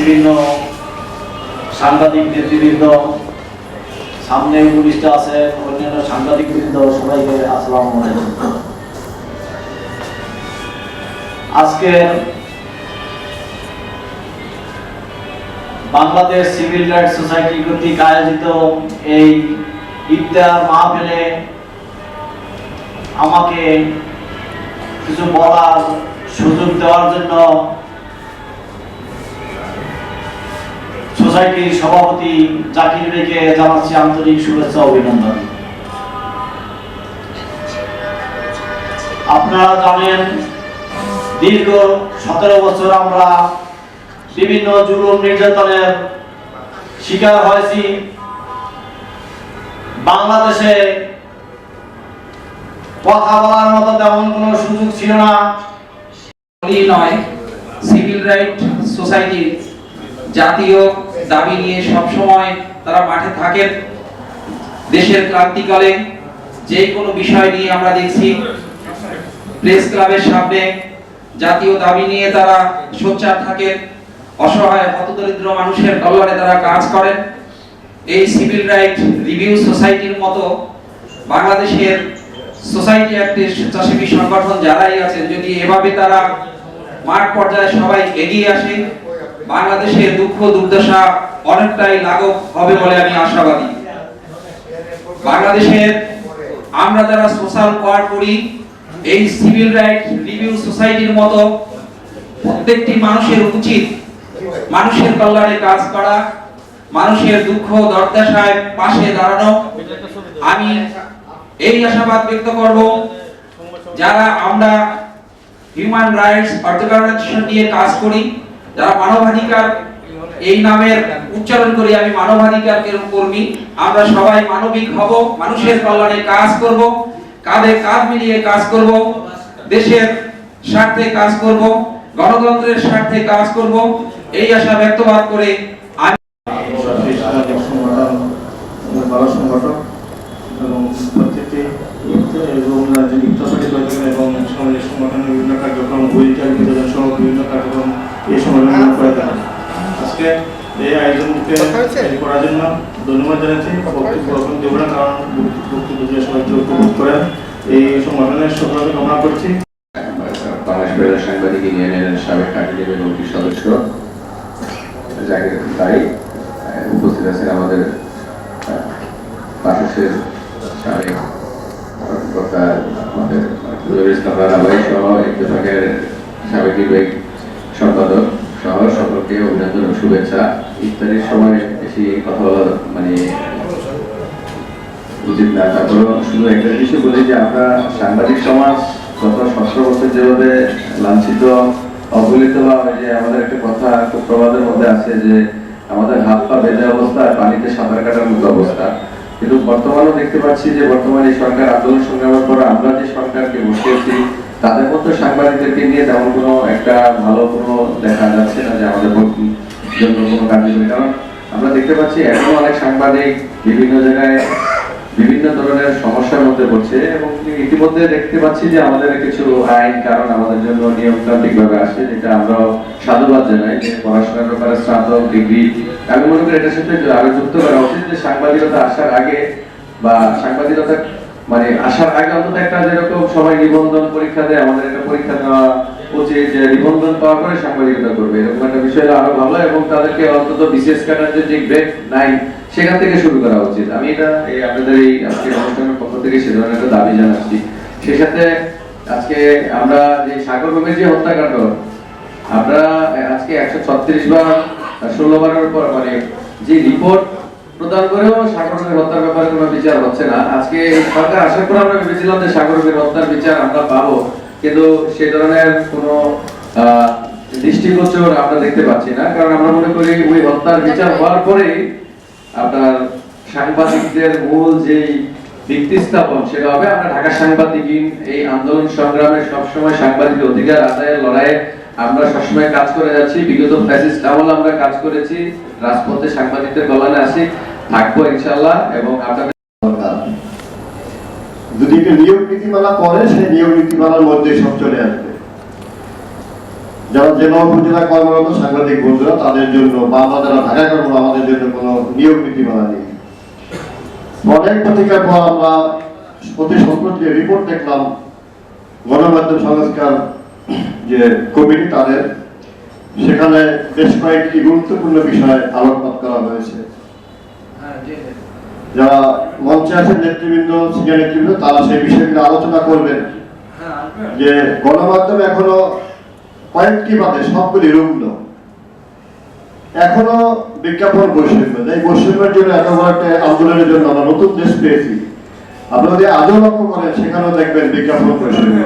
বিভিন্ন সাংবাদিক নেতৃবৃন্দ, সামনে উপবিষ্ট আছেন অন্যান্য সাংবাদিক বৃন্দ, সবাইকে আসসালামু আলাইকুম। আজকে বাংলাদেশ সিভিল রাইটস সোসাইটি কর্তৃক আয়োজিত এই ইফতার মাহফিলে আমাকে কিছু বলার সুযোগ দেওয়ার জন্য সোসাইটির সভাপতি জাকির ভাইকে জানাচ্ছি আন্তরিক শুভেচ্ছা অভিনন্দন। আপনারা জানেন দীর্ঘ 17 বছর আমরা বিভিন্ন জুলুম নির্যাতনের শিকার হয়েছি। বাংলাদেশে কথা বলার মতো তেমন কোনো সুযোগ ছিল না। নয়, সিভিল রাইট সোসাইটির জাতীয় দাবি নিয়ে সবসময় তারা মাঠে থাকেন। দেশের ক্রান্তিকালে যে কোনো বিষয় নিয়ে আমরা দেখছি প্রেস ক্লাবের সামনে জাতীয় দাবি নিয়ে তারা সোচ্চার থাকেন। অসহায় হতদরিদ্র মানুষের কল্যাণে তারা কাজ করেন। এই সিভিল রাইট রিভিউ সোসাইটির মতো বাংলাদেশের সোসাইটি একটি স্বেচ্ছাসেবী সংগঠন যারাই আছেন, যদি এভাবে তারা মাঠ পর্যায়ে সবাই এগিয়ে আসে, বাংলাদেশের দুঃখ দুর্দশা অনেকটাই লাঘব হবে বলে আমি আশাবাদী। বাংলাদেশের আমরা যারা সোশ্যাল ওয়ার্ক করি, এই সিভিল রাইট রিভিউ সোসাইটির মতো প্রত্যেকটি মানুষের উচিত মানুষের কল্যাণে কাজ করা, মানুষের দুঃখ দুর্দশায় পাশে দাঁড়ানো। আমি এই আশাবাদ ব্যক্ত করব, যারা আমরা হিউম্যান রাইটস অর্গানাইজেশন নিয়ে কাজ করি, যারা মানবাধিকার এই নামের উচ্চারণ করি, আমি মানবাধিকার কর্মী, আমরা সবাই মানবিক হব, মানুষের কল্যাণে কাজ করব, কাঁধে কাঁধ মিলিয়ে কাজ করব, দেশের স্বার্থে কাজ করব, গণতন্ত্রের স্বার্থে কাজ করব, এই আশা ব্যক্তবাদ করে আমি এবং প্রত্যেকটি এবং রাজনৈতিক এবং সামাজিক সংগঠনের বিভিন্ন কার্যক্রম, হুইলচেয়ার বিতরণ সহ বিভিন্ন কার্যক্রম এই সম্মেলন করে থাকেন। আজকে এই আয়োজনকে করার জন্য ধন্যবাদ জানাচ্ছি। বক্তব্য দেব না, কারণ বক্তব্য দিয়ে সবাই উপভোগ করেন। এই সংগঠনের সফলতা কামনা করছি। বাংলাদেশ বেতার সাংবাদিক ইউনিয়নের সাবেক কার্যনির্বাহী কমিটির সদস্য জাকির ভাই উপস্থিত আছেন, আমাদের বাংলাদেশের সাবেক কর্মকর্তা আমাদের ইসলাম রানা ভাই সহ ইত্তেফাকের সাবেক নির্বাহী সম্পাদক সহ সকলকে অভিনন্দন ও শুভেচ্ছা। ইফতারের সময় বেশি কথা বলা উচিত না, তারপরেও শুধু একটা জিনিসই বলি যে আমরা সাংবাদিক সমাজ গত 17 বছর যেভাবে লাঞ্ছিত অবহেলিত হওয়া হয়, যে আমাদের একটা কথা খুব প্রবাদের মধ্যে আছে যে আমাদের হাত পা বেঁধে অবস্থা, পানিতে সাঁতার কাটার মতো অবস্থা। কিন্তু বর্তমানেও দেখতে পাচ্ছি যে বর্তমানে সরকার আন্দোলন সংগ্রামের পর আমরা যে সরকারকে বসিয়েছি, তাদের মধ্যে সাংবাদিকদেরকে নিয়ে তেমন কোনো একটা ভালো কোনো দেখা যাচ্ছে না যে আমাদের জন্য কোনো কার্যকরী। কারণ আমরা দেখতে পাচ্ছি এখনো অনেক সাংবাদিক বিভিন্ন জায়গায় বিভিন্ন ধরনের সমস্যার মধ্যে পড়ছে, এবং ইতিমধ্যে দেখতে পাচ্ছি যে আমাদের কিছু আইন কারণ আমাদের জন্য নিয়মতান্ত্রিক ভাবে আসে, যেটা আমরা সাধুবাদ জানাই যে পড়াশোনার ব্যাপারে স্নাতক ডিগ্রি। আমি মনে করি এটার সাথে আরো যুক্ত করা উচিত যে সাংবাদিকতা আসার আগে বা সাংবাদিকতা মানে আসার আগে অন্তত একটা যেরকম সবাই নিবন্ধন পরীক্ষা দেয়, আমাদের একটা পরীক্ষা দেওয়া উচিত যে নিবন্ধন পাওয়ার পরে সাংবাদিকতা করবে, এরকম একটা বিষয় আরো ভালো, এবং তাদেরকে অন্তত বিশেষ ক্যাডারদের যে গ্রেড 9 সেখান থেকে শুরু করা উচিত। আমি এটা এই আপনাদের এই আজকের অনুষ্ঠানের পক্ষ থেকে সে ধরনের একটা দাবি জানাচ্ছি। সেই সাথে আজকে আমরা যে সাগর রুমের যে হত্যাকাণ্ড, আমরা আজকে 136 বার 16 বারের উপর মানে যে রিপোর্ট প্রদান করেও সাগর রুমের হত্যার ব্যাপারে কোনো বিচার হচ্ছে না। আজকে সরকার আশা করে আমরা ভেবেছিলাম যে সাগর রুমের হত্যার বিচার আমরা পাবো, কিন্তু সেই ধরনের কোনো দৃষ্টিগোচর আমরা দেখতে পাচ্ছি না। কারণ আমরা মনে করি ওই হত্যার বিচার হওয়ার পরেই আপনার সাংবাদিকদের মূল যেই ভিত্তি স্থাপন সেটা হবে। আমরা ঢাকা সাংবাদিকহীন এই আন্দোলন সংগ্রামে সবসময় সাংবাদিক অধিকার আদায়ের লড়াইয়ে আমরা সবসময় কাজ করে যাচ্ছি। বিগত ফ্যাসিস্ট আমলে আমরা কাজ করেছি, রাজপথে সাংবাদিকদের কল্যাণে আসি, থাকবো ইনশাআল্লাহ। এবং আপনাদের যদি একটা নিয়ম নীতিমালা করে সেই নিয়ম নীতিমালার মধ্যে সব চলে আসবে। যারা জেলা উপজেলা কর্মরত সাংবাদিক বন্ধুরা তাদের জন্য বা আমরা যারা ঢাকায় কর্মরত আমাদের জন্য কোনো নিয়ম নীতিমালা নেই। অনেক পত্রিকার পর আমরা অতি সম্প্রতি রিপোর্ট দেখলাম গণমাধ্যম সংস্কার যে কমিটি তাদের, সেখানে বেশ কয়েকটি গুরুত্বপূর্ণ বিষয় আলোকপাত করা হয়েছে। যারা মঞ্চে আছেন নেতৃবৃন্দ, সিনিয়র নেতৃবৃন্দ, তারা সেই বিষয়গুলো আলোচনা করবেন যে গণমাধ্যম এখনো কয়েকটি বাদে সবগুলি রুগ্ন, এখনো বিজ্ঞাপন বৈষম্য। এই বৈষম্যের জন্য এত বড় একটা আন্দোলনের জন্য আমরা নতুন দেশ পেয়েছি। আপনারা যদি আজও লক্ষ্য করেন সেখানেও দেখবেন বিজ্ঞাপন বৈষম্য।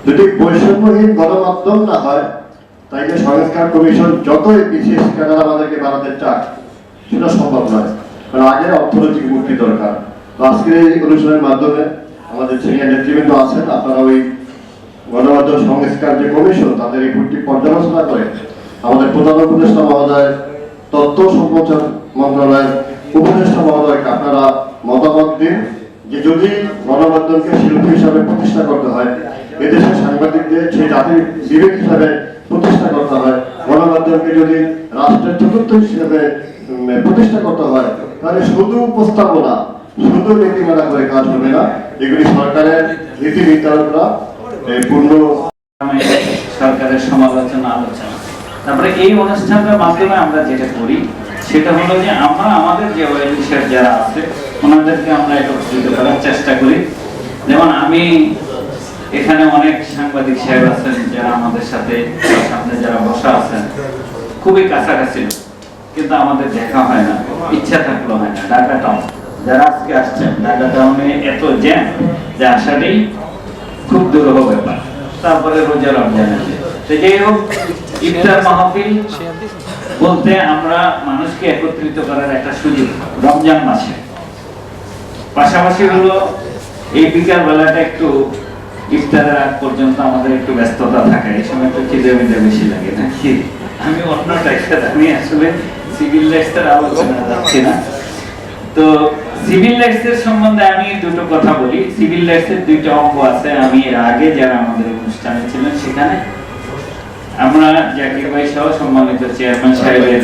যদি বৈষম্যহীন গণমাধ্যম না হয় তাইলে সংস্কার কমিশন যতই বিশেষ ক্যাডার আমাদেরকে বানাতে চাক সেটা সম্ভব নয়, কারণ আগে অর্থনৈতিক মুক্তি দরকার। তো আজকের এই অনুষ্ঠানের মাধ্যমে আমাদের সিনিয়র নেতৃবৃন্দ আছেন, আপনারা ওই গণমাধ্যম সংস্কার যে কমিশন তাদের রিপোর্টটি পর্যালোচনা করে আমাদের প্রধান উপদেষ্টা মহোদয়, তথ্য সম্প্রচার মন্ত্রণালয়ের উপদেষ্টা মহোদয়কে আপনারা মতামত দিন যে যদি গণমাধ্যমকে শিল্পী হিসাবে প্রতিষ্ঠা করতে হয়, এদেশের সাংবাদিকদের সেই জাতির বিবেক হিসাবে প্রতিষ্ঠা করতে হয়, গণমাধ্যমকে যদি রাষ্ট্রের চতুর্থ হিসেবে প্রতিষ্ঠা করতে হয়, তাহলে শুধু উপস্থাপনা, শুধু নীতিমালা করে কাজ হবে না। এগুলি সরকারের নীতি নির্ধারকরা পূর্ণ সরকারের সমালোচনা, আলোচনা। তারপরে এই অনুষ্ঠানের মাধ্যমে আমরা যেটা করি সেটা হলো যে আমরা আমাদের যে ওয়েলফেয়ার যারা আছে ওনাদেরকে আমরা একত্রিত করার চেষ্টা করি। যেমন আমি এখানে অনেক সাংবাদিক সাহেব আছেন যারা আমাদের সাথে সামনে যারা বসা আছেন, খুবই কাছাকাছি, কিন্তু আমাদের দেখা হয় না, ইচ্ছা থাকলেও হয় না। ঢাকা টাউন যারা আজকে আসছেন, ঢাকা টাউনে এত জ্যাম যে আসাটাই খুব দুরূহ ব্যাপার। তারপরে রোজা রমজান আছে, যাই হোক ইফতার মাহফিল বলতে আমরা মানুষকে একত্রিত করার একটা সুযোগ রমজান মাসে। পাশাপাশি হলো এই বিকাল বেলাটা একটু ইফতারের আগ পর্যন্ত আমাদের একটু ব্যস্ততা থাকে, এই সময় একটু খিদে মিদে বেশি লাগে নাকি। আমি অন্যটাই আমি আসলে সিভিল রাইটসের আলোচনা যাচ্ছি না। তো সিভিল রাইটসের সম্বন্ধে আমি দুটো কথা বলি। সিভিল রাইটসের দুইটা অঙ্গ আছে। আমি এর আগে যারা আমাদের অনুষ্ঠানে ছিলেন সেখানে আমরা জাকির ভাই সহ সম্মানিত চেয়ারম্যান সাহেবের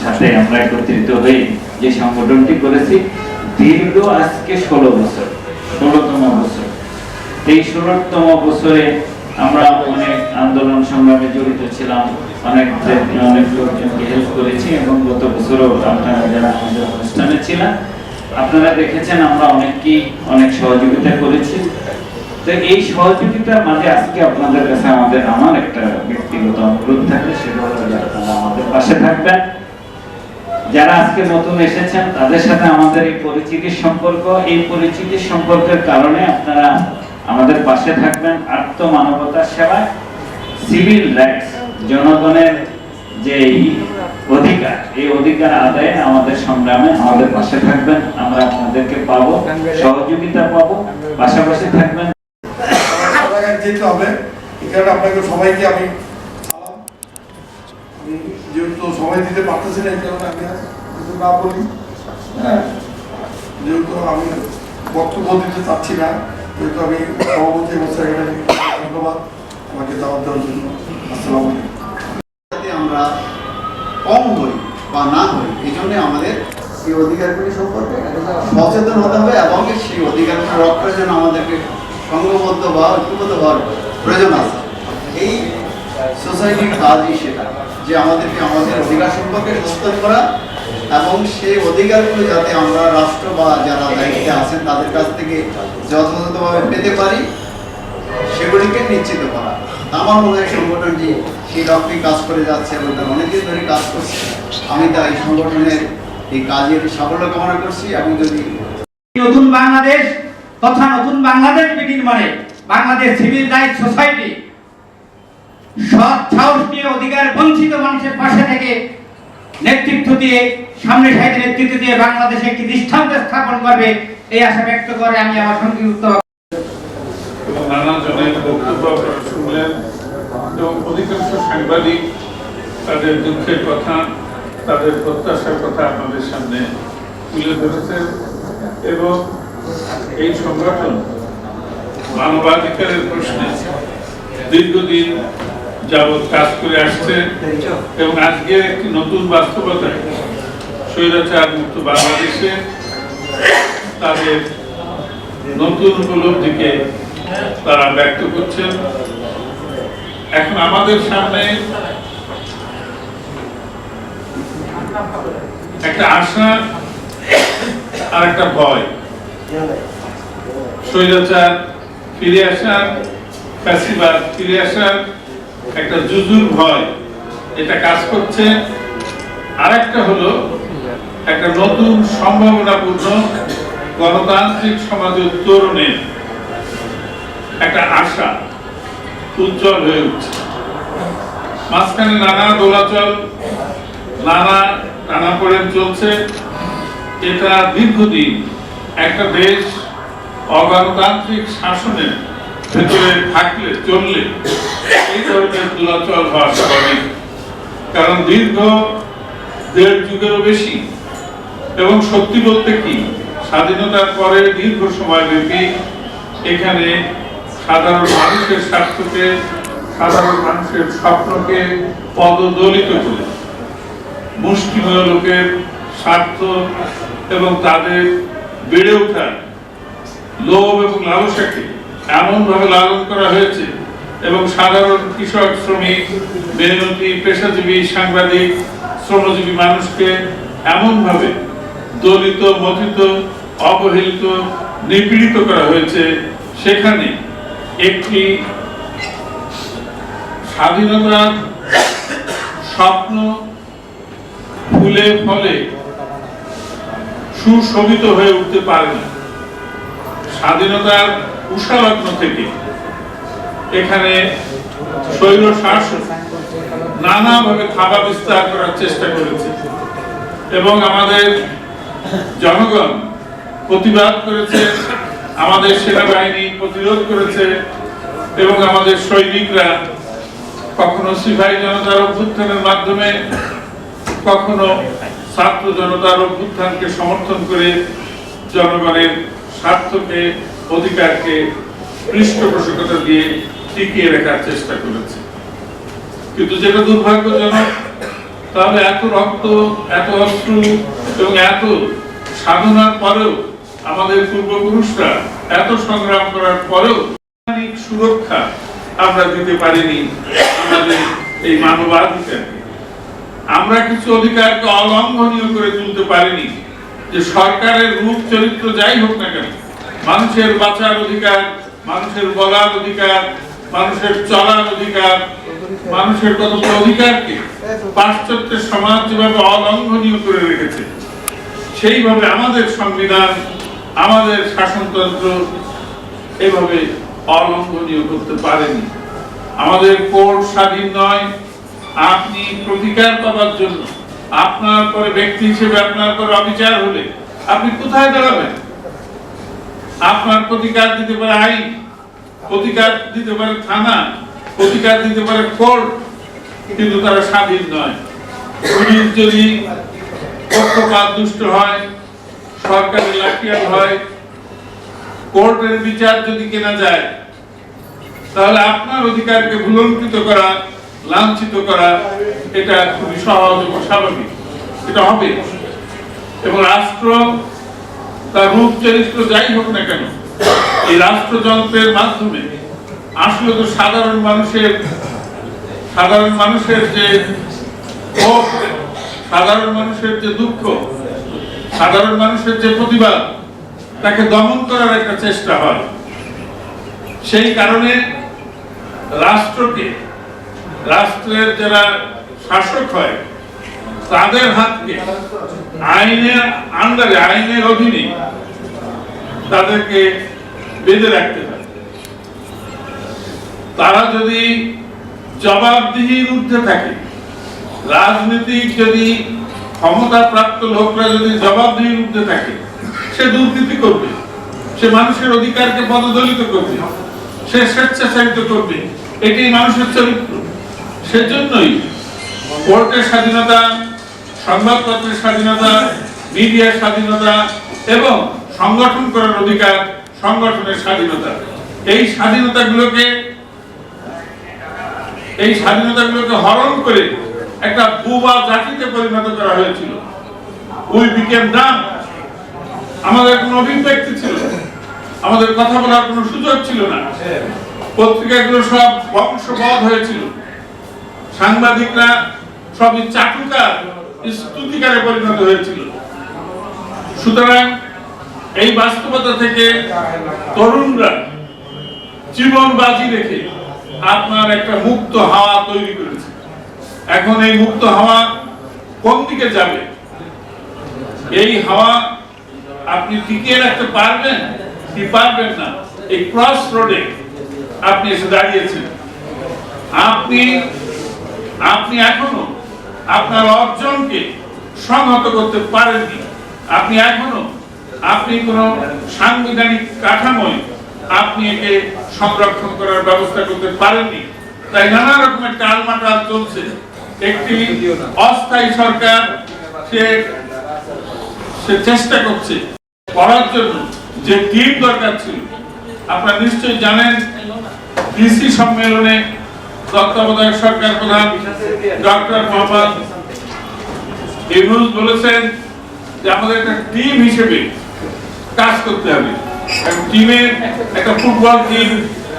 সাথে আমরা একত্রিত হয়ে যে সংগঠনটি করেছি দীর্ঘ আজকে 16 বছর, 16তম বছর। এই 16তম বছরে আমরা অনেক আন্দোলন সংগ্রামে জড়িত ছিলাম, অনেক লোকজনকে হেল্প করেছি এবং গত বছরও আপনারা যারা আমাদের অনুষ্ঠানে ছিলেন আপনারা দেখেছেন আমরা অনেককেই অনেক সহযোগিতা করেছি। তো এই সহযোগিতার মাঝে আজকে আপনাদের কাছে আমার একটা ব্যক্তিগত অনুরোধ থাকে, সেটা হলো যে আপনারা আমাদের পাশে থাকবেন। যারা আজকে নতুন এসেছেন তাদের সাথে আমাদের এই পরিচিতির সম্পর্কের কারণে আপনারা আমাদের পাশে থাকবেন। আত্মমানবতার সেবায় সিভিল রাইটস, জনগণের যে অধিকার, এই অধিকার আদায়ে আমাদের সংগ্রামে আমাদের পাশে থাকবেন। আমরা আপনাদেরকে পাবো, সহযোগিতা পাবো, পাশাপাশি থাকবেন। যেতে হবে এখানে আপনাকে সবাইকে আমি যেহেতু সময় দিতে পারতেছি না এই কারণে আমি কিছু না বলি, হ্যাঁ, যেহেতু আমি বক্তব্য দিতে চাচ্ছি না, যেহেতু আমি সভাপতি এবং সেক্রেটারি, ধন্যবাদ আমাকে দাওয়াত দেওয়ার জন্য। আসসালামু আলাইকুম। আমরা কম হই বা না হই, এই জন্য আমাদের সেই অধিকারগুলি সম্পর্কে সচেতন হতে হবে এবং সেই অধিকারগুলি রক্ষার জন্য আমাদেরকে সংঘবদ্ধ বা ঐক্যবদ্ধ হওয়ার প্রয়োজন আছে। এই সোসাইটির কাজই সেটা যে আমাদেরকে আমাদের অধিকার সম্পর্কে সচেতন করা এবং সেই অধিকারগুলো যাতে আমরা রাষ্ট্র বা যারা দায়িত্বে আছেন তাদের কাছ থেকে যথাযথভাবে পেতে পারি সেগুলিকে নিশ্চিত করা। আমার মনে হয় সংগঠনটি সেই লক্ষ্যে কাজ করে যাচ্ছে এবং তারা অনেকদিন ধরে কাজ করছে। আমি তাই এই সংগঠনের এই কাজের সাফল্য কামনা করছি এবং যদি নতুন বাংলাদেশ তথা নতুন বাংলাদেশ বিনির্মাণে বাংলাদেশ সিভিল রাইটস সোসাইটি সৎ সাহস নিয়ে অধিকার বঞ্চিত মানুষের পাশে থেকে নেতৃত্ব দিয়ে সামনে সাইডে নেতৃত্ব দিয়ে বাংলাদেশে একটি দৃষ্টান্ত স্থাপন করবে এই আশা ব্যক্ত করে আমি আমার সংক্ষিপ্ত নানা জনের বক্তব্য শুনলেন এবং অধিকাংশ সাংবাদিক তাদের দুঃখের কথা, তাদের প্রত্যাশার কথা আপনাদের সামনে তুলে ধরেছেন এবং এই সংগঠন মানবাধিকারের প্রশ্নে দীর্ঘদিন যাবৎ কাজ করে আসছে এবং আজকে একটি নতুন বাস্তবতায় স্বৈরাচার মুক্ত বাংলাদেশে তাদের নতুন উপলব্ধিকে তারা ব্যক্ত করছেন। এখন আমাদের সামনে একটা আশা আর একটা ভয়। স্বৈরাচার ফিরে আসার, ফ্যাসিবাদ ফিরে আসার একটা জুজুর ভয় এটা কাজ করছে। আর একটা হলো একটা নতুন সম্ভাবনাপূর্ণ গণতান্ত্রিক সমাজ উত্তরণের একটা আশা উজ্জ্বল হয়ে উঠছে। মাঝখানে নানা দোলাচল, নানা টানাপোড়েন চলছে। এটা দীর্ঘদিন একটা দেশ অগণতান্ত্রিক শাসনের ভেতরে থাকলে চললে এই ধরনের দোলাচল হওয়া স্বাভাবিক। কারণ দীর্ঘ 1.5 যুগেরও বেশি, এবং সত্যি বলতে কি স্বাধীনতার পরে দীর্ঘ সময় ব্যাপী এখানে সাধারণ মানুষের স্বার্থকে, সাধারণ মানুষের স্বপ্নকে পদদলিত করে মুষ্টিমেয় লোকের স্বার্থ এবং তাদের বেড়ে ওঠার লোভ এবং লালসাকে এমন ভাবে লালন করা হয়েছে এবং সাধারণ কৃষক, শ্রমিক, মেহনতি, পেশাজীবী, সাংবাদিক, শ্রমজীবী মানুষকে এমন ভাবে দলিত, মথিত, অবহেলিত, নিপীড়িত করা হয়েছে। সেখানে একটি স্বাধীনতার স্বপ্ন ফুলে ফলে সুশোভিত হয়ে উঠতে পারে না। স্বাধীনতার উষালগ্ন থেকে এখানে স্বৈর শাসক নানাভাবে থাবা বিস্তার করার চেষ্টা করেছে এবং আমাদের জনগণ প্রতিবাদ করেছে, আমাদের সেনাবাহিনী প্রতিরোধ করেছে এবং আমাদের সৈনিকরা কখনো সিপাহী জনতার অভ্যুত্থানের মাধ্যমে, কখনো ছাত্র জনতার অভ্যুত্থানকে সমর্থন করে জনগণের স্বার্থকে, অধিকারকে পৃষ্ঠপোষকতা দিয়ে টিকিয়ে রাখার চেষ্টা করেছে। কিন্তু যেটা দুর্ভাগ্যজনক, তাহলে এত রক্ত, এত অস্ত্র এবং এত সাধনার পরেও আমাদের পূর্বপুরুষরা এত সংগ্রাম করার পরেও সুরক্ষা আমরা দিতে পারিনি আমাদের এই মানবাধিকারকে। আমরা কিছু অধিকারকে অলঙ্ঘনীয় করে তুলতে পারিনি। যে সরকারের রূপ চরিত্র যাই হোক না কেন, মানুষের বাঁচার অধিকার, মানুষের বলার অধিকার, মানুষের চলার অধিকার, মানুষের কত অধিকারকে পাশ্চাত্যের সমাজ যেভাবে অলঙ্ঘনীয় করে রেখেছে, সেইভাবে আমাদের সংবিধান, আমাদের শাসনতন্ত্র এভাবে অলঙ্ঘনীয় করতে পারেনি। আমাদের কোর্ট স্বাধীন নয়। আপনি প্রতিকার পাবার জন্য, আপনার পরে ব্যক্তি হিসেবে আপনার পরে অবিচার হলে আপনি কোথায় দাঁড়াবেন? আপনার প্রতিকার দিতে পারে আইন, প্রতিকার দিতে পারে থানা, প্রতিকার দিতে পারে কোর্ট, কিন্তু তারা স্বাধীন নয়। পুলিশ যদি পক্ষপাত দুষ্ট হয়, সরকারি লাঠিয়াল হয়, কোর্টের বিচার যদি কেনা যায়, তাহলে আপনার অধিকারকে ভুলঙ্কিত করা, লাঞ্ছিত করা এটা খুবই সহজ এবং স্বাভাবিক। এটা হবে। এবং রাষ্ট্র তার রূপ চরিত্র যাই হোক না কেন, এই রাষ্ট্রযন্ত্রের মাধ্যমে আসলে তো সাধারণ মানুষের যে ক্ষোভ, সাধারণ মানুষের যে দুঃখ, সাধারণ মানুষের যে প্রতিবাদ, তাকে দমন করার একটা চেষ্টা হয়। সেই কারণে রাষ্ট্রকে, রাষ্ট্রের যারা শাসক হয় তাদের হাতকে আইনের আন্ডারে, আইনের অধীনে তাদেরকে বেঁধে রাখতে হয়। তারা যদি জবাবদিহির ঊর্ধ্বে থাকে, রাজনৈতিক যদি ক্ষমতাপ্রাপ্ত লোকরা যদি জবাবদিহির ঊর্ধ্বে থাকে, সে দুর্নীতি করবে, সে মানুষের অধিকারকে পদদলিত করবে, সে স্বেচ্ছাচারিত করবে। এটাই মানুষের চরিত্র। সেজন্যই কোর্টের স্বাধীনতা, সংবাদপত্রের স্বাধীনতা, মিডিয়ার স্বাধীনতা এবং সংগঠন করার অধিকার, সংগঠনের স্বাধীনতা, এই স্বাধীনতাগুলোকে এই স্বাধীনতাগুলোকে হরণ করে একটা বুবা জাতিতে পরিণত করা হয়েছিল। We became Dam. আমাদের কোনো অভিব্যক্তি ছিল না, আমাদের কথা বলার কোনো সুযোগ ছিল না। পত্রিকাগুলো সব বংশবধ হয়েছিল, সাংবাদিকরা সবই চাটুকার স্তুতিকারে পরিণত হয়েছিল। সুতরাং এই বাস্তবতা থেকে তরুণরা জীবন বাজি রেখে আপনার একটা মুক্ত হাওয়া তৈরি করেছে। এখন এই মুক্ত হাওয়া কোন দিকে যাবে, এই হাওয়া আপনি টিকিয়ে রাখতে পারবেন কি পারবেন না, এই ক্রস রোডে আপনি এসে দাঁড়িয়েছেন। আপনি এখনো আপনার অর্জনকে সংহত করতে পারেননি। আপনি কোনো সাংবিধানিক কাঠামোয় আপনি একে সংরক্ষণ করার ব্যবস্থা করতে পারেননি। তাই নানা রকমের টালমাটাল চলছে। একটি অস্থায়ী সরকার সে চেষ্টা করছে করার জন্য যে টিম দরকার ছিল। আপনারা নিশ্চয়ই জানেন, ডিসি সম্মেলনে তত্ত্বাবধায়ক সরকার প্রধান ডক্টর মোহাম্মদ ইউনূস বলেছেন যে আমাদের একটা টিম হিসেবে কাজ করতে হবে। টিমের একটা ফুটবল টিম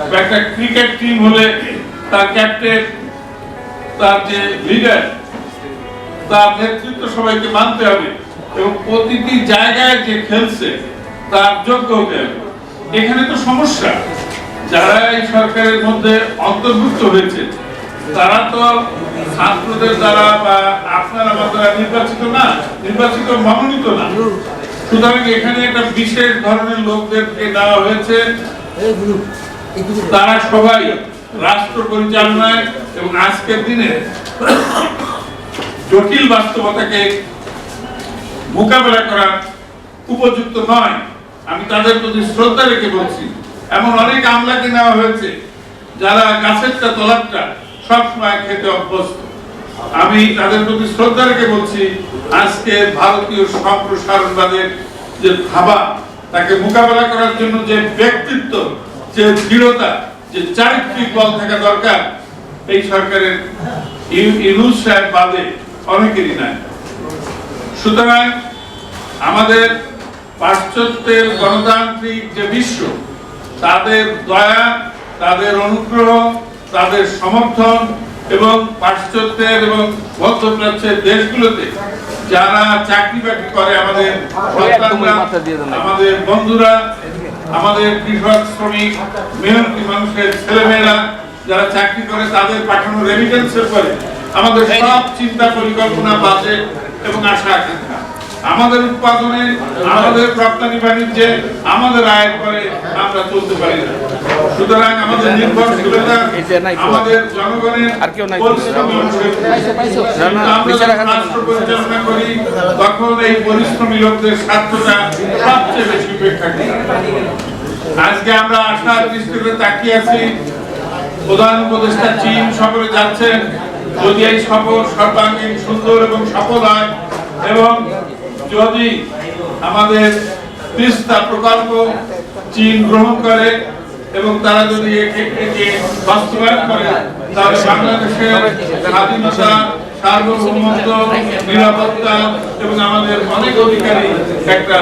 বা একটা ক্রিকেট টিম হলে তার ক্যাপ্টেন, তার যে লিডার, তার নেতৃত্ব সবাইকে মানতে হবে এবং প্রতিটি জায়গায় যে খেলছে তার যোগ্য হতে হবে। এখানে তো সমস্যা, যারা এই সরকারের মধ্যে অন্তর্ভুক্ত হয়েছে তারা তো ছাত্রদের দ্বারা বা আপনার আমার দ্বারা নির্বাচিত না, নির্বাচিত মনোনীত না। সুতরাং এখানে একটা বিশেষ ধরনের লোকদেরকে দেওয়া হয়েছে, তারা সবাই রাষ্ট্র পরিচালনায় এবং আজকের দিনে জটিল বাস্তবতাকে মোকাবেলা করার উপযুক্ত নয়। আমি তাদের প্রতি শ্রদ্ধা রেখে বলছি। এমন অনেক আমলাকে নেওয়া হয়েছে যারা গাছেরটা তলারটা সবসময় খেতে অভ্যস্ত। আমি তাদের প্রতি শ্রদ্ধা রেখে বলছি, আজকে ভারতীয় সম্প্রসারণবাদের যে ভাবা, তাকে মোকাবেলা করার জন্য যে ব্যক্তিত্ব, যে দৃঢ়তা, যে চারিত্রিক বল থাকা দরকার, এই সরকারের ইউনূস সাহেব বাদে অনেকেরই নাই। সুতরাং আমাদের পাশ্চাত্যের গণতান্ত্রিক যে বিশ্ব, তাদের দয়া, তাদের অনুগ্রহ, তাদের সমর্থন এবং পাশ্চাত্যের এবং মধ্যপ্রাচ্যের দেশগুলোতে যারা চাকরি বাকরি করে, আমাদের সন্তানরা, আমাদের বন্ধুরা, আমাদের কৃষক, শ্রমিক, মেহনতি মানুষের ছেলেমেয়েরা যারা চাকরি করে, তাদের পাঠানো রেমিটেন্সের পরে আমাদের সব চিন্তা, পরিকল্পনা, বাজেট এবং আশা আকাঙ্ক্ষা, আমাদের উৎপাদনে, আমাদের রপ্তানি বাণিজ্যে, আমাদের আয়ের পরে আমরা চলতে পারি না। সুতরাং আমাদের নির্ভরশীলতা আমাদের জনগণের পরিশ্রমী অংশের আমরা যখন রাষ্ট্র পরিচালনা করি, তখন এই পরিশ্রমী লোকদের স্বার্থটা সবচেয়ে বেশি উপেক্ষা করি। আজকে আমরা আশার দৃষ্টিতে তাকিয়ে আছি, প্রধান উপদেষ্টা চীন সফরে যাচ্ছেন। যদি এই সফর সর্বাঙ্গীন সুন্দর এবং সফল হয় এবং যদি আমাদের তিস্তা প্রকল্প চীন গ্রহণ করে এবং তারা যদি একে বাস্তবায়ন করে, তাহলে বাংলাদেশের স্বাধীনতা, সার্বভৌমত্ব, নিরাপত্তা এবং আমাদের অনেক অধিকারী একটা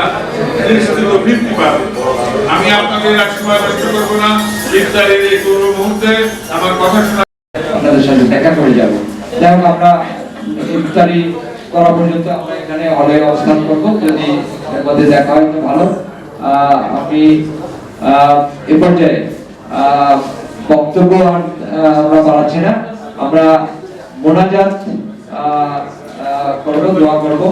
নিশ্চিত ভিত্তি পাবে। আমি আপনাদের আর সময় নষ্ট করবো না। ইফতারের এই পূর্ব মুহূর্তে আমার কথা শোনা আপনাদের সাথে দেখা করে যাব। যাই হোক, আমরা ইফতারি করা পর্যন্ত আমরা এখানে হলে অবস্থান করব। যদি এর মধ্যে দেখা হয় তো ভালো। আমি এ পর্যায়ে বক্তব্য আমরা বাড়াচ্ছি না, আমরা মোনাজাত করবো, দোয়া করবো।